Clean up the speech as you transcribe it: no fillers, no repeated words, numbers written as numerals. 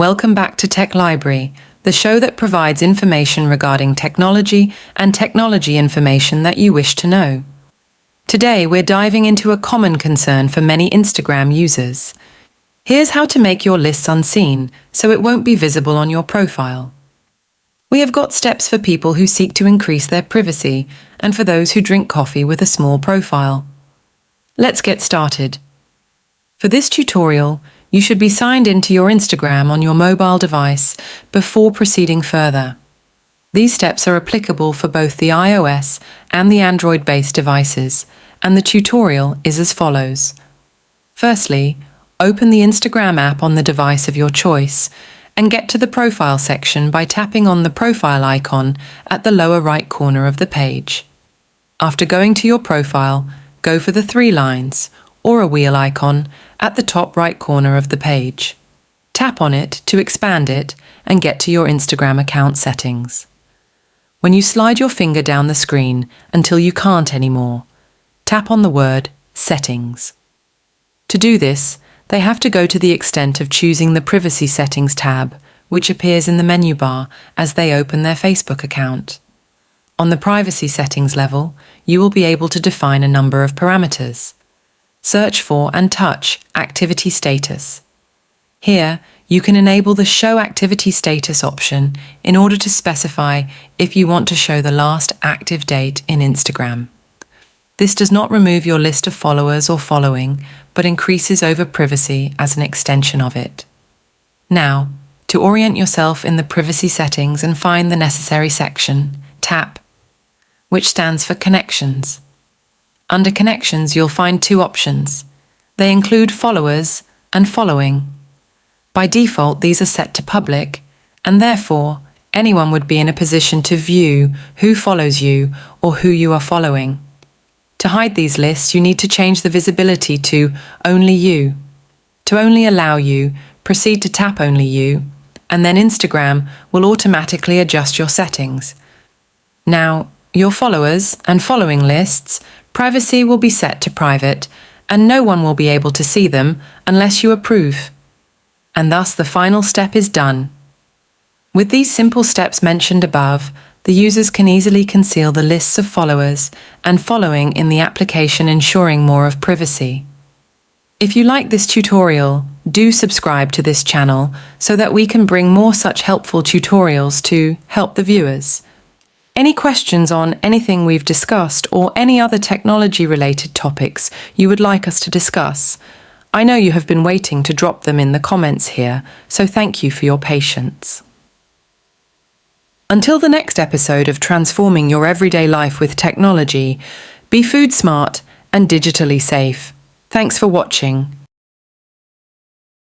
Welcome back to Tech Library, the show that provides information regarding technology and technology information that you wish to know. Today, we're diving into a common concern for many Instagram users. Here's how to make your lists unseen, so it won't be visible on your profile. We have got steps for people who seek to increase their privacy and for those who drink coffee with a small profile. Let's get started. For this tutorial, you should be signed into your Instagram on your mobile device before proceeding further. These steps are applicable for both the iOS and the Android-based devices, and the tutorial is as follows. Firstly, open the Instagram app on the device of your choice and get to the profile section by tapping on the profile icon at the lower right corner of the page. After going to your profile, go for the three lines, or a wheel icon, at the top right corner of the page. Tap on it to expand it and get to your Instagram account settings. When you slide your finger down the screen until you can't anymore, tap on the word Settings. To do this, they have to go to the extent of choosing the Privacy Settings tab, which appears in the menu bar as they open their Facebook account. On the Privacy Settings level, you will be able to define a number of parameters. Search for and touch Activity Status. Here, you can enable the Show Activity Status option in order to specify if you want to show the last active date in Instagram. This does not remove your list of followers or following, but increases over privacy as an extension of it. Now, to orient yourself in the privacy settings and find the necessary section, tap, which stands for Connections. Under Connections, you'll find two options. They include Followers and Following. By default, these are set to public, and therefore, anyone would be in a position to view who follows you or who you are following. To hide these lists, you need to change the visibility to Only You. To only allow you, proceed to tap Only You, and then Instagram will automatically adjust your settings. Now, your followers and following lists, privacy will be set to private, and no one will be able to see them unless you approve. And thus the final step is done. With these simple steps mentioned above, the users can easily conceal the lists of followers and following in the application, ensuring more of privacy. If you like this tutorial, do subscribe to this channel so that we can bring more such helpful tutorials to help the viewers. Any questions on anything we've discussed or any other technology-related topics you would like us to discuss? I know you have been waiting to drop them in the comments here, so thank you for your patience. Until the next episode of Transforming Your Everyday Life with Technology, be food smart and digitally safe. Thanks for watching.